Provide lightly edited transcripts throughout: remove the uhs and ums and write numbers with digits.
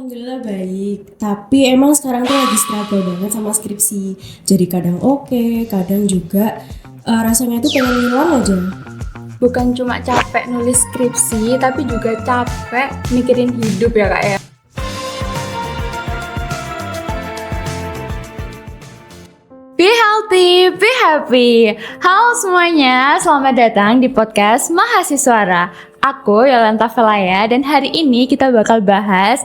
Alhamdulillah baik, tapi emang sekarang tuh lagi struggle banget sama skripsi. Jadi kadang oke, kadang juga rasanya tuh pengen ngilang aja. Bukan cuma capek nulis skripsi, tapi juga capek mikirin hidup ya kak ya. Be healthy, be happy. Halo semuanya, selamat datang di podcast Mahasiswara. Aku Yolanta Velaya dan hari ini kita bakal bahas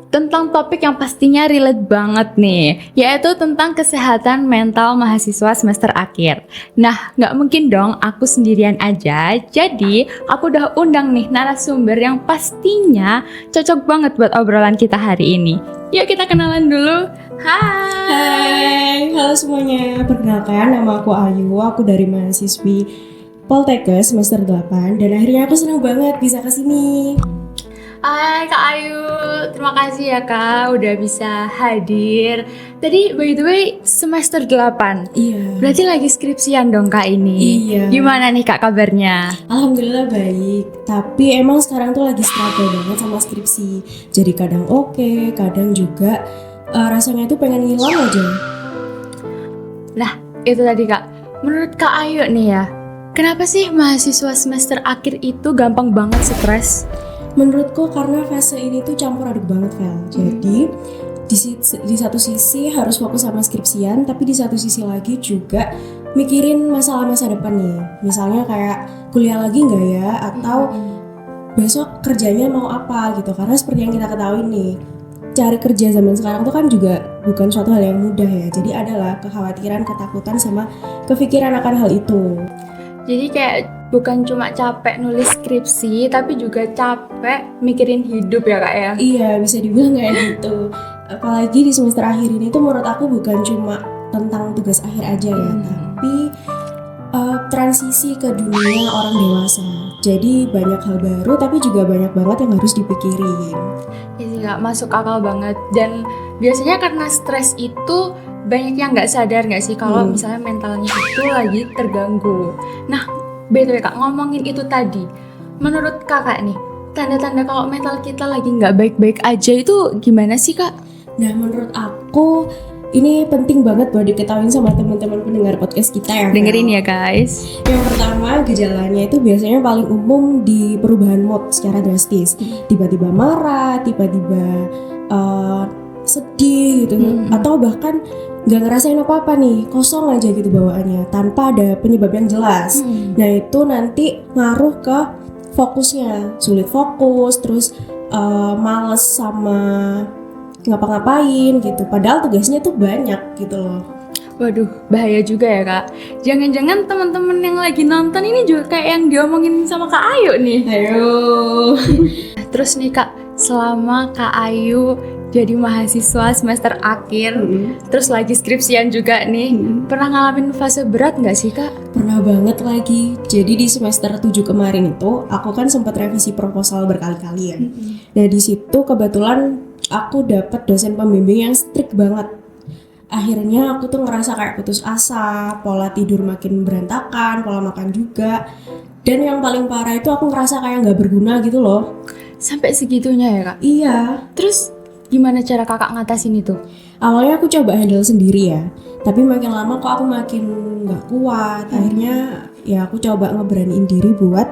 tentang topik yang pastinya relate banget nih, yaitu tentang kesehatan mental mahasiswa semester akhir. Nah, nggak mungkin dong aku sendirian aja, jadi aku udah undang nih narasumber yang pastinya cocok banget buat obrolan kita hari ini. Yuk kita kenalan dulu. Hai, halo semuanya. Perkenalkan, nama aku Ayu. Aku dari mahasiswi Poltekkes semester 8 dan akhirnya aku senang banget bisa kesini. Hai Kak Ayu, terima kasih ya Kak udah bisa hadir. Tadi by the way semester 8. Iya. Berarti lagi skripsian dong Kak ini. Iya. Gimana nih Kak kabarnya? Alhamdulillah baik, tapi emang sekarang tuh lagi struggle banget sama skripsi. Jadi kadang oke, kadang juga rasanya tuh pengen ngilang aja. Nah, itu tadi Kak. Menurut Kak Ayu nih ya, kenapa sih mahasiswa semester akhir itu gampang banget stres? Menurutku karena fase ini tuh campur aduk banget, Vel. Jadi di satu sisi harus fokus sama skripsian, tapi di satu sisi lagi juga mikirin masalah masa depan nih. Misalnya kayak kuliah lagi nggak ya, atau besok kerjanya mau apa gitu. Karena seperti yang kita ketahui nih, cari kerja zaman sekarang tuh kan juga bukan suatu hal yang mudah ya. Jadi adalah kekhawatiran, ketakutan, sama kepikiran akan hal itu. Jadi kayak bukan cuma capek nulis skripsi, tapi juga capek mikirin hidup ya Kak ya? Iya, bisa dibilang kayak gitu. Apalagi di semester akhir ini tuh menurut aku bukan cuma tentang tugas akhir aja ya, tapi transisi ke dunia orang dewasa. Jadi banyak hal baru, tapi juga banyak banget yang harus dipikirin. Iya sih Kak, masuk akal banget. Dan biasanya karena stres itu banyak yang nggak sadar nggak sih kalau misalnya mentalnya itu lagi terganggu. Nah, BTW Kak, ngomongin itu tadi, menurut Kakak nih, tanda-tanda kalau mental kita lagi nggak baik-baik aja itu gimana sih Kak? Nah, menurut aku ini penting banget buat diketahui sama teman-teman pendengar podcast kita ya. Dengerin ya guys. Yang pertama, gejalanya itu biasanya paling umum di perubahan mood secara drastis. Tiba-tiba marah, tiba-tiba sedih gitu, atau bahkan nggak ngerasain apa-apa nih, kosong aja gitu bawaannya tanpa ada penyebab yang jelas. Nah itu nanti ngaruh ke fokusnya, sulit fokus, terus males sama ngapa-ngapain gitu, padahal tugasnya tuh banyak gitu loh. Waduh, bahaya juga ya Kak. Jangan-jangan teman-teman yang lagi nonton ini juga kayak yang diomongin sama Kak Ayu nih. Ayo. Terus nih Kak, selama Kak Ayu jadi mahasiswa semester akhir, terus lagi skripsian juga nih, pernah ngalamin fase berat nggak sih Kak? Pernah banget lagi. Jadi di semester 7 kemarin itu aku kan sempat revisi proposal berkali-kali ya. Nah di situ kebetulan aku dapat dosen pembimbing yang strict banget. Akhirnya aku tuh ngerasa kayak putus asa, pola tidur makin berantakan, pola makan juga. Dan yang paling parah itu aku ngerasa kayak nggak berguna gitu loh. Sampai segitunya ya Kak? Iya. Terus gimana cara Kakak ngatasin itu? Awalnya aku coba handle sendiri ya, tapi makin lama kok aku makin nggak kuat. Akhirnya ya aku coba ngeberaniin diri buat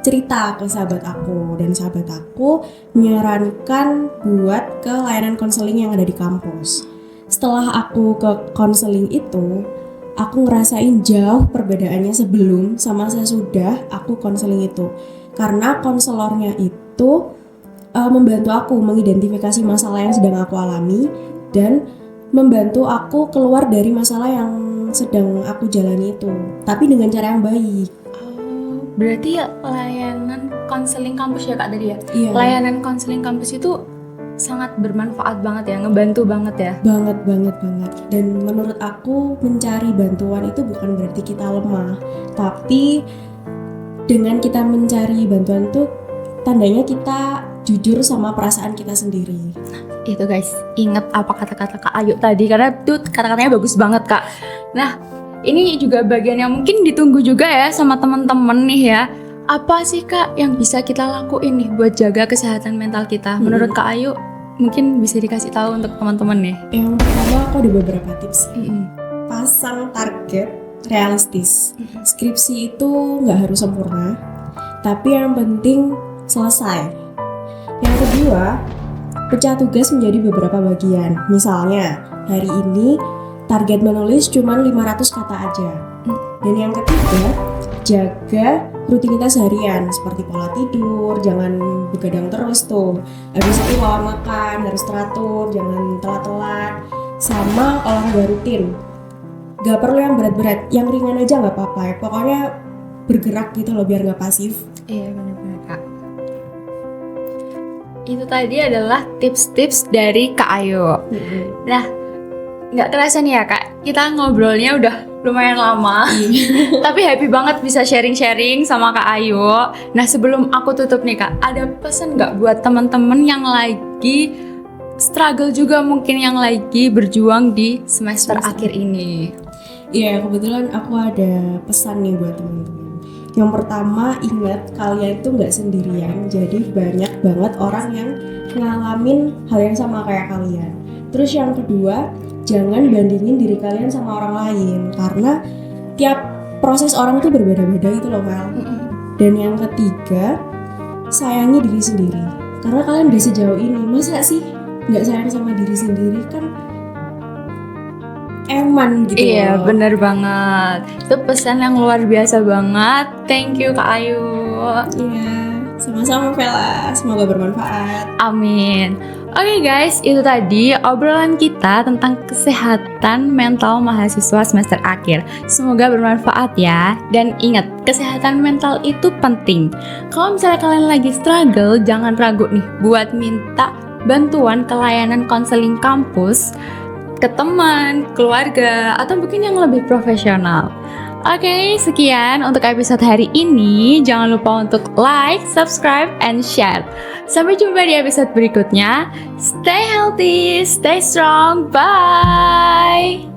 cerita ke sahabat aku, dan sahabat aku menyarankan buat ke layanan konseling yang ada di kampus. Setelah aku ke konseling itu, aku ngerasain jauh perbedaannya sebelum sama sesudah aku konseling itu. Karena konselornya itu membantu aku mengidentifikasi masalah yang sedang aku alami dan membantu aku keluar dari masalah yang sedang aku jalani itu, tapi dengan cara yang baik. Berarti layanan konseling kampus ya Kak tadi ya? Iya. Layanan konseling kampus itu sangat bermanfaat banget ya, ngebantu banget ya? Banget. Dan menurut aku mencari bantuan itu bukan berarti kita lemah, tapi dengan kita mencari bantuan itu tandanya kita jujur sama perasaan kita sendiri. Itu guys, inget apa kata-kata Kak Ayu tadi, karena itu kata-katanya bagus banget Kak. Nah, ini juga bagian yang mungkin ditunggu juga ya sama teman-teman nih ya. Apa sih Kak yang bisa kita lakuin nih buat jaga kesehatan mental kita? Menurut Kak Ayu, mungkin bisa dikasih tahu untuk teman-teman nih. Yang pertama aku ada beberapa tips. Pasang target realistis. Skripsi itu nggak harus sempurna, tapi yang penting selesai. Yang kedua, pecah tugas menjadi beberapa bagian. Misalnya, hari ini target menulis cuma 500 kata aja. Dan yang ketiga, jaga rutinitas harian seperti pola tidur, jangan begadang terus tuh. Habis itu pola makan harus teratur, jangan telat-telat. Sama olahraga rutin. Gak perlu yang berat-berat, yang ringan aja nggak apa-apa ya. Pokoknya bergerak gitu loh biar nggak pasif. Iya benar-benar Kak. Itu tadi adalah tips-tips dari Kak Ayu. Nah, nggak kerasa nih ya Kak, kita ngobrolnya udah lumayan lama. Tapi happy banget bisa sharing-sharing sama Kak Ayu. Nah sebelum aku tutup nih Kak, ada pesan nggak buat teman-teman yang lagi struggle juga, mungkin yang lagi berjuang di semester akhir ini? Iya, kebetulan aku ada pesan nih buat teman-teman. Yang pertama, ingat kalian itu nggak sendirian. Jadi banyak banget orang yang ngalamin hal yang sama kayak kalian. Terus yang kedua, jangan bandingin diri kalian sama orang lain. Karena tiap proses orang tuh berbeda-beda gitu loh, Mel. Dan yang ketiga, sayangi diri sendiri. Karena kalian udah sejauh ini, masa sih nggak sayang sama diri sendiri? Kan eman gitu. Iya loh. bener banget. Itu pesan yang luar biasa banget. Thank you Kak Ayu. Iya, sama-sama Vela. Semoga bermanfaat. Amin. Oke guys, itu tadi obrolan kita tentang kesehatan mental mahasiswa semester akhir. Semoga bermanfaat ya. Dan ingat, kesehatan mental itu penting. Kalau misalnya kalian lagi struggle, jangan ragu nih buat minta bantuan ke layanan konseling kampus, ke teman, keluarga, atau mungkin yang lebih profesional. Oke, sekian untuk episode hari ini. Jangan lupa untuk like, subscribe, and share. Sampai jumpa di episode berikutnya. Stay healthy, stay strong, bye!